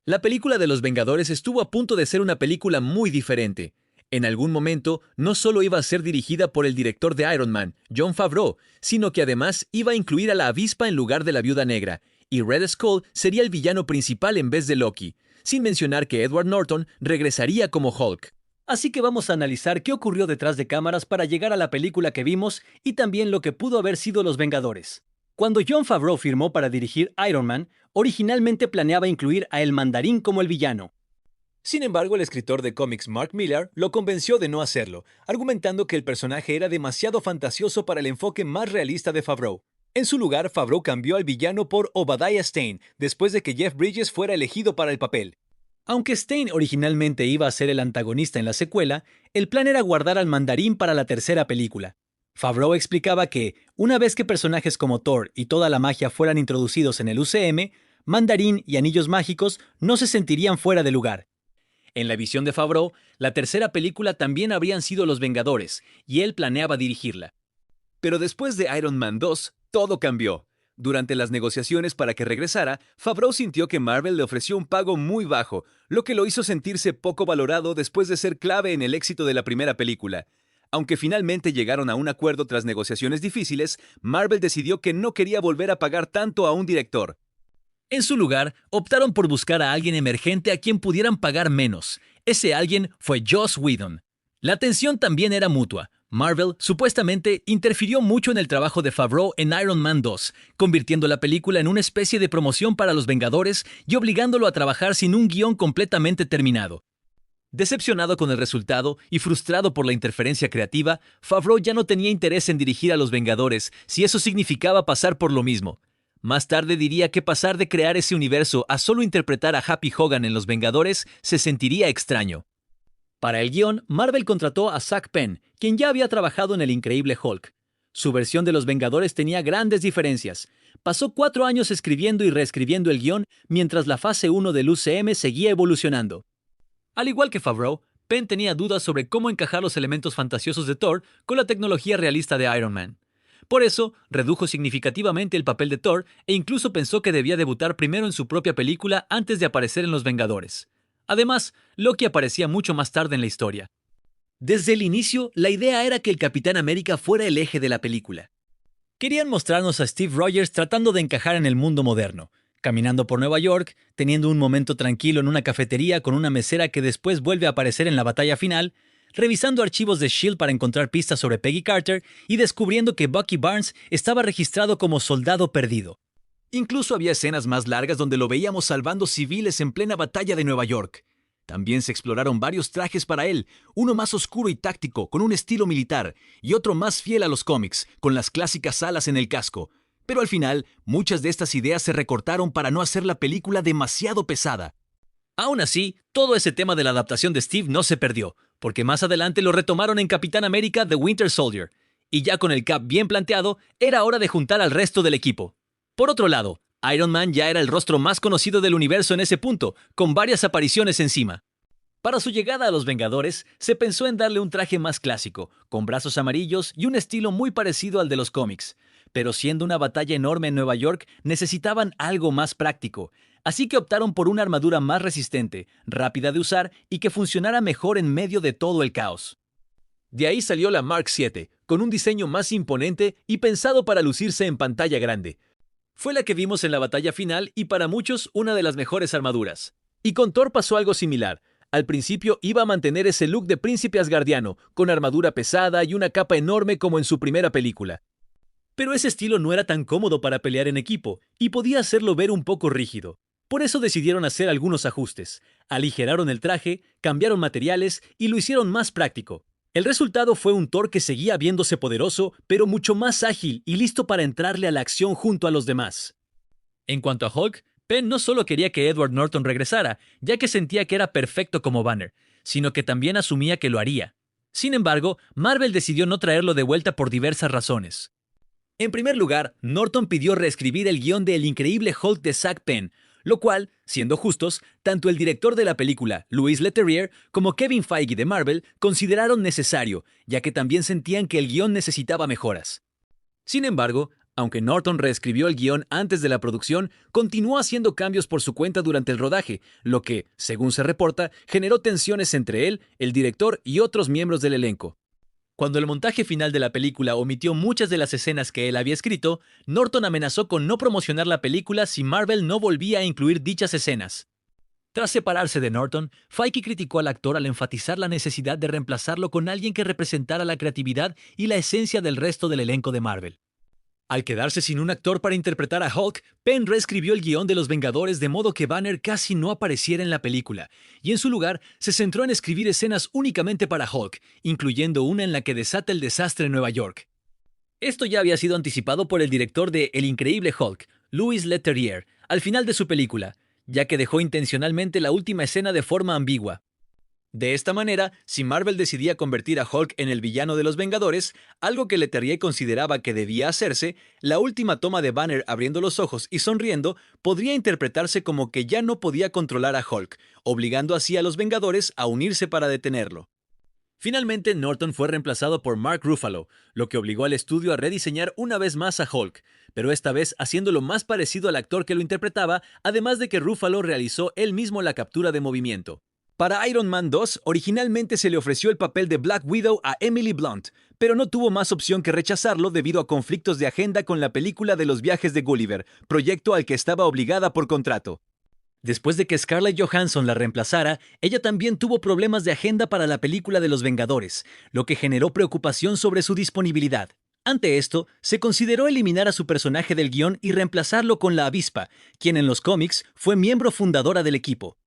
La película de Los Vengadores estuvo a punto de ser una película muy diferente. En algún momento, no solo iba a ser dirigida por el director de Iron Man, Jon Favreau, sino que además iba a incluir a la avispa en lugar de la Viuda Negra, y Red Skull sería el villano principal en vez de Loki, sin mencionar que Edward Norton regresaría como Hulk. Así que vamos a analizar qué ocurrió detrás de cámaras para llegar a la película que vimos y también lo que pudo haber sido Los Vengadores. Cuando Jon Favreau firmó para dirigir Iron Man, originalmente planeaba incluir a El Mandarín como el villano. Sin embargo, el escritor de cómics Mark Millar lo convenció de no hacerlo, argumentando que el personaje era demasiado fantasioso para el enfoque más realista de Favreau. En su lugar, Favreau cambió al villano por Obadiah Stane, después de que Jeff Bridges fuera elegido para el papel. Aunque Stane originalmente iba a ser el antagonista en la secuela, el plan era guardar al Mandarín para la tercera película. Favreau explicaba que, una vez que personajes como Thor y toda la magia fueran introducidos en el UCM, Mandarín y Anillos Mágicos no se sentirían fuera de lugar. En la visión de Favreau, la tercera película también habrían sido Los Vengadores, y él planeaba dirigirla. Pero después de Iron Man 2, todo cambió. Durante las negociaciones para que regresara, Favreau sintió que Marvel le ofreció un pago muy bajo, lo que lo hizo sentirse poco valorado después de ser clave en el éxito de la primera película. Aunque finalmente llegaron a un acuerdo tras negociaciones difíciles, Marvel decidió que no quería volver a pagar tanto a un director. En su lugar, optaron por buscar a alguien emergente a quien pudieran pagar menos. Ese alguien fue Joss Whedon. La tensión también era mutua. Marvel, supuestamente, interfirió mucho en el trabajo de Favreau en Iron Man 2, convirtiendo la película en una especie de promoción para los Vengadores y obligándolo a trabajar sin un guión completamente terminado. Decepcionado con el resultado y frustrado por la interferencia creativa, Favreau ya no tenía interés en dirigir a los Vengadores, si eso significaba pasar por lo mismo. Más tarde diría que pasar de crear ese universo a solo interpretar a Happy Hogan en Los Vengadores se sentiría extraño. Para el guión, Marvel contrató a Zak Penn, quien ya había trabajado en El Increíble Hulk. Su versión de Los Vengadores tenía grandes diferencias. Pasó 4 años escribiendo y reescribiendo el guión mientras la fase 1 del UCM seguía evolucionando. Al igual que Favreau, Penn tenía dudas sobre cómo encajar los elementos fantasiosos de Thor con la tecnología realista de Iron Man. Por eso, redujo significativamente el papel de Thor e incluso pensó que debía debutar primero en su propia película antes de aparecer en Los Vengadores. Además, Loki aparecía mucho más tarde en la historia. Desde el inicio, la idea era que el Capitán América fuera el eje de la película. Querían mostrarnos a Steve Rogers tratando de encajar en el mundo moderno, caminando por Nueva York, teniendo un momento tranquilo en una cafetería con una mesera que después vuelve a aparecer en la batalla final, revisando archivos de S.H.I.E.L.D. para encontrar pistas sobre Peggy Carter y descubriendo que Bucky Barnes estaba registrado como soldado perdido. Incluso había escenas más largas donde lo veíamos salvando civiles en plena batalla de Nueva York. También se exploraron varios trajes para él, uno más oscuro y táctico, con un estilo militar, y otro más fiel a los cómics, con las clásicas alas en el casco. Pero al final, muchas de estas ideas se recortaron para no hacer la película demasiado pesada. Aún así, todo ese tema de la adaptación de Steve no se perdió, porque más adelante lo retomaron en Capitán América The Winter Soldier, y ya con el cap bien planteado, era hora de juntar al resto del equipo. Por otro lado, Iron Man ya era el rostro más conocido del universo en ese punto, con varias apariciones encima. Para su llegada a los Vengadores, se pensó en darle un traje más clásico, con brazos amarillos y un estilo muy parecido al de los cómics. Pero siendo una batalla enorme en Nueva York, necesitaban algo más práctico, así que optaron por una armadura más resistente, rápida de usar y que funcionara mejor en medio de todo el caos. De ahí salió la Mark VII, con un diseño más imponente y pensado para lucirse en pantalla grande. Fue la que vimos en la batalla final y para muchos una de las mejores armaduras. Y con Thor pasó algo similar. Al principio iba a mantener ese look de príncipe asgardiano, con armadura pesada y una capa enorme como en su primera película. Pero ese estilo no era tan cómodo para pelear en equipo, y podía hacerlo ver un poco rígido. Por eso decidieron hacer algunos ajustes. Aligeraron el traje, cambiaron materiales y lo hicieron más práctico. El resultado fue un Thor que seguía viéndose poderoso, pero mucho más ágil y listo para entrarle a la acción junto a los demás. En cuanto a Hulk, Penn no solo quería que Edward Norton regresara, ya que sentía que era perfecto como Banner, sino que también asumía que lo haría. Sin embargo, Marvel decidió no traerlo de vuelta por diversas razones. En primer lugar, Norton pidió reescribir el guión de El Increíble Hulk de Zak Penn, lo cual, siendo justos, tanto el director de la película, Louis Leterrier, como Kevin Feige de Marvel consideraron necesario, ya que también sentían que el guión necesitaba mejoras. Sin embargo, Aunque Norton reescribió el guión antes de la producción, continuó haciendo cambios por su cuenta durante el rodaje, lo que, según se reporta, generó tensiones entre él, el director y otros miembros del elenco. Cuando el montaje final de la película omitió muchas de las escenas que él había escrito, Norton amenazó con no promocionar la película si Marvel no volvía a incluir dichas escenas. Tras separarse de Norton, Feige criticó al actor al enfatizar la necesidad de reemplazarlo con alguien que representara la creatividad y la esencia del resto del elenco de Marvel. Al quedarse sin un actor para interpretar a Hulk, Penn reescribió el guión de Los Vengadores de modo que Banner casi no apareciera en la película, y en su lugar se centró en escribir escenas únicamente para Hulk, incluyendo una en la que desata el desastre en Nueva York. Esto ya había sido anticipado por el director de El Increíble Hulk, Louis Leterrier, al final de su película, ya que dejó intencionalmente la última escena de forma ambigua. De esta manera, si Marvel decidía convertir a Hulk en el villano de los Vengadores, algo que Leterrier consideraba que debía hacerse, la última toma de Banner abriendo los ojos y sonriendo podría interpretarse como que ya no podía controlar a Hulk, obligando así a los Vengadores a unirse para detenerlo. Finalmente, Norton fue reemplazado por Mark Ruffalo, lo que obligó al estudio a rediseñar una vez más a Hulk, pero esta vez haciéndolo más parecido al actor que lo interpretaba, además de que Ruffalo realizó él mismo la captura de movimiento. Para Iron Man 2, originalmente se le ofreció el papel de Black Widow a Emily Blunt, pero no tuvo más opción que rechazarlo debido a conflictos de agenda con la película de los viajes de Gulliver, proyecto al que estaba obligada por contrato. Después de que Scarlett Johansson la reemplazara, ella también tuvo problemas de agenda para la película de los Vengadores, lo que generó preocupación sobre su disponibilidad. Ante esto, se consideró eliminar a su personaje del guión y reemplazarlo con la Avispa, quien en los cómics fue miembro fundadora del equipo.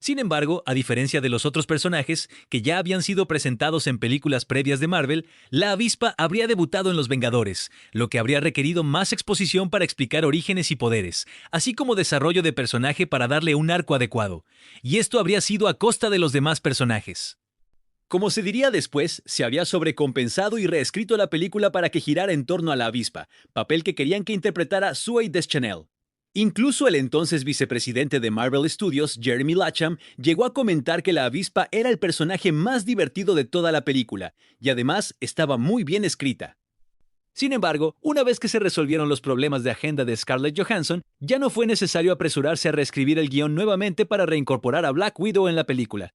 Sin embargo, a diferencia de los otros personajes, que ya habían sido presentados en películas previas de Marvel, la Avispa habría debutado en Los Vengadores, lo que habría requerido más exposición para explicar orígenes y poderes, así como desarrollo de personaje para darle un arco adecuado, y esto habría sido a costa de los demás personajes. Como se diría después, se había sobrecompensado y reescrito la película para que girara en torno a la Avispa, papel que querían que interpretara Zooey Deschanel. Incluso el entonces vicepresidente de Marvel Studios, Jeremy Lacham, llegó a comentar que la Avispa era el personaje más divertido de toda la película, y además estaba muy bien escrita. Sin embargo, una vez que se resolvieron los problemas de agenda de Scarlett Johansson, ya no fue necesario apresurarse a reescribir el guión nuevamente para reincorporar a Black Widow en la película.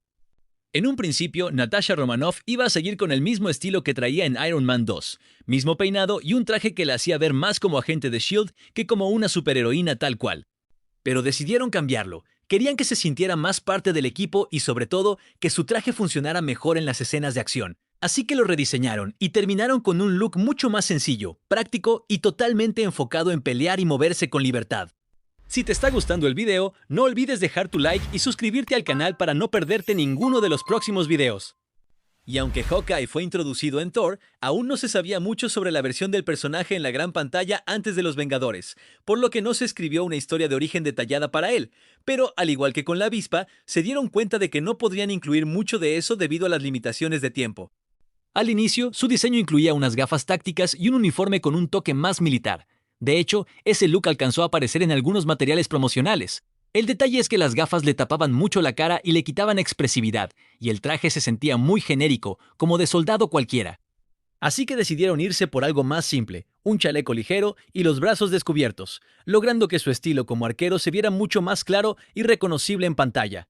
En un principio, Natasha Romanoff iba a seguir con el mismo estilo que traía en Iron Man 2, mismo peinado y un traje que la hacía ver más como agente de S.H.I.E.L.D. que como una superheroína tal cual. Pero decidieron cambiarlo. Querían que se sintiera más parte del equipo y sobre todo que su traje funcionara mejor en las escenas de acción. Así que lo rediseñaron y terminaron con un look mucho más sencillo, práctico y totalmente enfocado en pelear y moverse con libertad. Si te está gustando el video, no olvides dejar tu like y suscribirte al canal para no perderte ninguno de los próximos videos. Y aunque Hawkeye fue introducido en Thor, aún no se sabía mucho sobre la versión del personaje en la gran pantalla antes de Los Vengadores, por lo que no se escribió una historia de origen detallada para él, pero al igual que con la Avispa, se dieron cuenta de que no podrían incluir mucho de eso debido a las limitaciones de tiempo. Al inicio, su diseño incluía unas gafas tácticas y un uniforme con un toque más militar. De hecho, ese look alcanzó a aparecer en algunos materiales promocionales. El detalle es que las gafas le tapaban mucho la cara y le quitaban expresividad, y el traje se sentía muy genérico, como de soldado cualquiera. Así que decidieron irse por algo más simple, un chaleco ligero y los brazos descubiertos, logrando que su estilo como arquero se viera mucho más claro y reconocible en pantalla.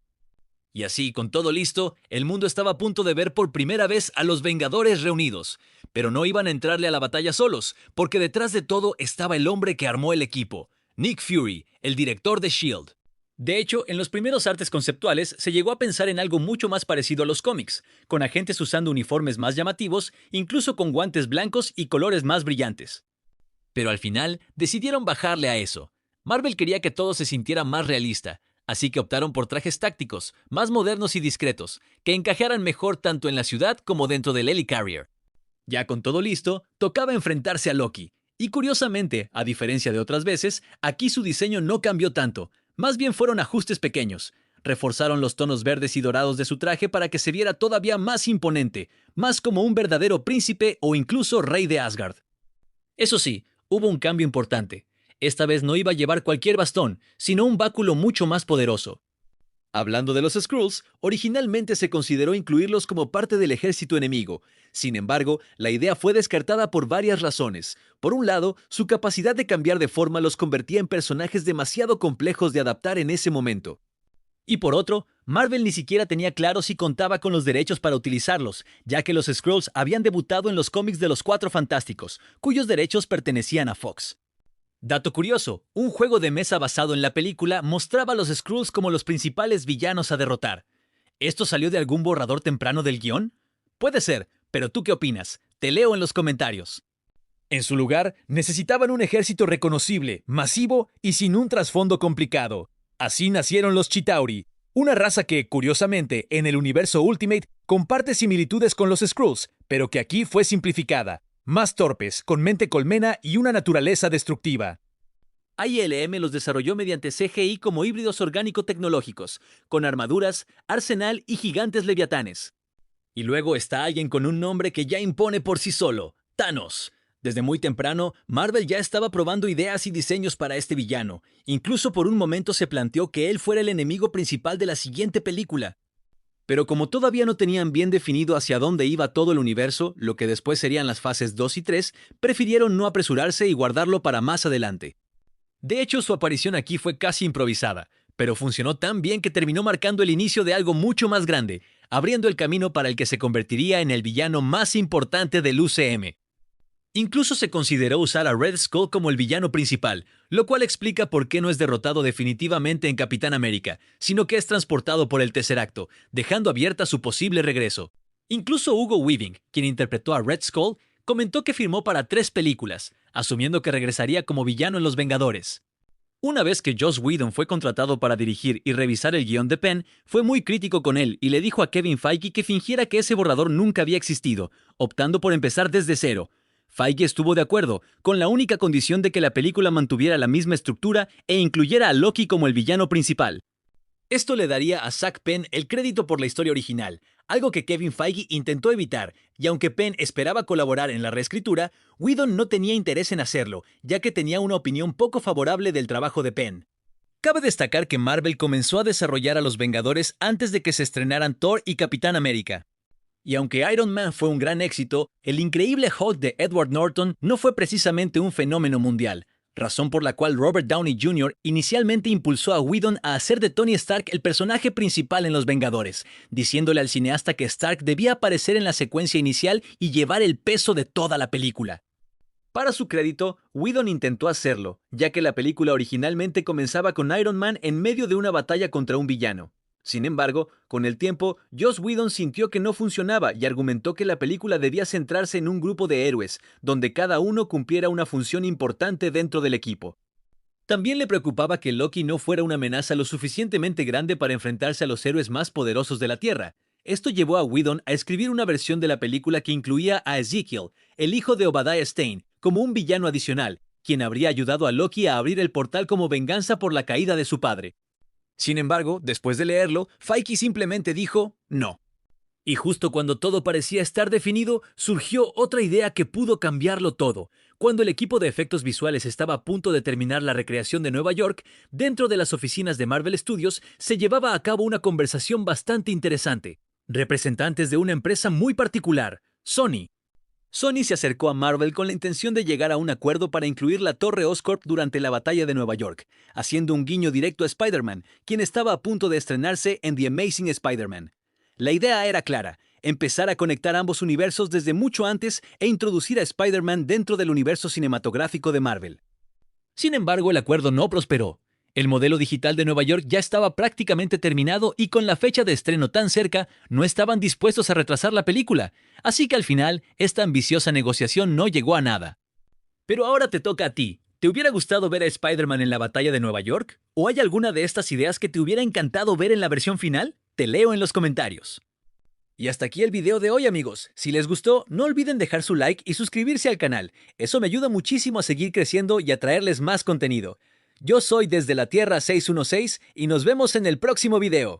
Y así, con todo listo, el mundo estaba a punto de ver por primera vez a los Vengadores reunidos. Pero no iban a entrarle a la batalla solos, porque detrás de todo estaba el hombre que armó el equipo, Nick Fury, el director de S.H.I.E.L.D. De hecho, en los primeros artes conceptuales se llegó a pensar en algo mucho más parecido a los cómics, con agentes usando uniformes más llamativos, incluso con guantes blancos y colores más brillantes. Pero al final decidieron bajarle a eso. Marvel quería que todo se sintiera más realista, así que optaron por trajes tácticos, más modernos y discretos, que encajaran mejor tanto en la ciudad como dentro del Helicarrier. Ya con todo listo, tocaba enfrentarse a Loki, y curiosamente, a diferencia de otras veces, aquí su diseño no cambió tanto, más bien fueron ajustes pequeños. Reforzaron los tonos verdes y dorados de su traje para que se viera todavía más imponente, más como un verdadero príncipe o incluso rey de Asgard. Eso sí, hubo un cambio importante. Esta vez no iba a llevar cualquier bastón, sino un báculo mucho más poderoso. Hablando de los Skrulls, originalmente se consideró incluirlos como parte del ejército enemigo. Sin embargo, la idea fue descartada por varias razones. Por un lado, su capacidad de cambiar de forma los convertía en personajes demasiado complejos de adaptar en ese momento. Y por otro, Marvel ni siquiera tenía claro si contaba con los derechos para utilizarlos, ya que los Skrulls habían debutado en los cómics de los Cuatro Fantásticos, cuyos derechos pertenecían a Fox. Dato curioso, un juego de mesa basado en la película mostraba a los Skrulls como los principales villanos a derrotar. ¿Esto salió de algún borrador temprano del guión? Puede ser, pero ¿tú qué opinas? Te leo en los comentarios. En su lugar, necesitaban un ejército reconocible, masivo y sin un trasfondo complicado. Así nacieron los Chitauri, una raza que, curiosamente, en el universo Ultimate comparte similitudes con los Skrulls, pero que aquí fue simplificada, más torpes, con mente colmena y una naturaleza destructiva. ILM los desarrolló mediante CGI como híbridos orgánico-tecnológicos, con armaduras, arsenal y gigantes leviatanes. Y luego está alguien con un nombre que ya impone por sí solo, Thanos. Desde muy temprano, Marvel ya estaba probando ideas y diseños para este villano. Incluso por un momento se planteó que él fuera el enemigo principal de la siguiente película. Pero como todavía no tenían bien definido hacia dónde iba todo el universo, lo que después serían las fases 2 y 3, prefirieron no apresurarse y guardarlo para más adelante. De hecho, su aparición aquí fue casi improvisada, pero funcionó tan bien que terminó marcando el inicio de algo mucho más grande, abriendo el camino para el que se convertiría en el villano más importante del UCM. Incluso se consideró usar a Red Skull como el villano principal, lo cual explica por qué no es derrotado definitivamente en Capitán América, sino que es transportado por el Tesseracto, dejando abierta su posible regreso. Incluso Hugo Weaving, quien interpretó a Red Skull, comentó que firmó para 3 películas, asumiendo que regresaría como villano en Los Vengadores. Una vez que Joss Whedon fue contratado para dirigir y revisar el guión de Penn, fue muy crítico con él y le dijo a Kevin Feige que fingiera que ese borrador nunca había existido, optando por empezar desde cero. Feige estuvo de acuerdo, con la única condición de que la película mantuviera la misma estructura e incluyera a Loki como el villano principal. Esto le daría a Zack Penn el crédito por la historia original, algo que Kevin Feige intentó evitar, y aunque Penn esperaba colaborar en la reescritura, Whedon no tenía interés en hacerlo, ya que tenía una opinión poco favorable del trabajo de Penn. Cabe destacar que Marvel comenzó a desarrollar a los Vengadores antes de que se estrenaran Thor y Capitán América. Y aunque Iron Man fue un gran éxito, el increíble Hulk de Edward Norton no fue precisamente un fenómeno mundial, razón por la cual Robert Downey Jr. inicialmente impulsó a Whedon a hacer de Tony Stark el personaje principal en Los Vengadores, diciéndole al cineasta que Stark debía aparecer en la secuencia inicial y llevar el peso de toda la película. Para su crédito, Whedon intentó hacerlo, ya que la película originalmente comenzaba con Iron Man en medio de una batalla contra un villano. Sin embargo, con el tiempo, Joss Whedon sintió que no funcionaba y argumentó que la película debía centrarse en un grupo de héroes, donde cada uno cumpliera una función importante dentro del equipo. También le preocupaba que Loki no fuera una amenaza lo suficientemente grande para enfrentarse a los héroes más poderosos de la Tierra. Esto llevó a Whedon a escribir una versión de la película que incluía a Ezekiel, el hijo de Obadiah Stane, como un villano adicional, quien habría ayudado a Loki a abrir el portal como venganza por la caída de su padre. Sin embargo, después de leerlo, Feige simplemente dijo no. Y justo cuando todo parecía estar definido, surgió otra idea que pudo cambiarlo todo. Cuando el equipo de efectos visuales estaba a punto de terminar la recreación de Nueva York, dentro de las oficinas de Marvel Studios se llevaba a cabo una conversación bastante interesante. Representantes de una empresa muy particular, Sony. Sony se acercó a Marvel con la intención de llegar a un acuerdo para incluir la Torre Oscorp durante la batalla de Nueva York, haciendo un guiño directo a Spider-Man, quien estaba a punto de estrenarse en The Amazing Spider-Man. La idea era clara, empezar a conectar ambos universos desde mucho antes e introducir a Spider-Man dentro del universo cinematográfico de Marvel. Sin embargo, el acuerdo no prosperó. El modelo digital de Nueva York ya estaba prácticamente terminado y con la fecha de estreno tan cerca, no estaban dispuestos a retrasar la película, así que al final, esta ambiciosa negociación no llegó a nada. Pero ahora te toca a ti. ¿Te hubiera gustado ver a Spider-Man en la batalla de Nueva York? ¿O hay alguna de estas ideas que te hubiera encantado ver en la versión final? Te leo en los comentarios. Y hasta aquí el video de hoy, amigos. Si les gustó, no olviden dejar su like y suscribirse al canal. Eso me ayuda muchísimo a seguir creciendo y a traerles más contenido. Yo soy Desde la Tierra 616 y nos vemos en el próximo video.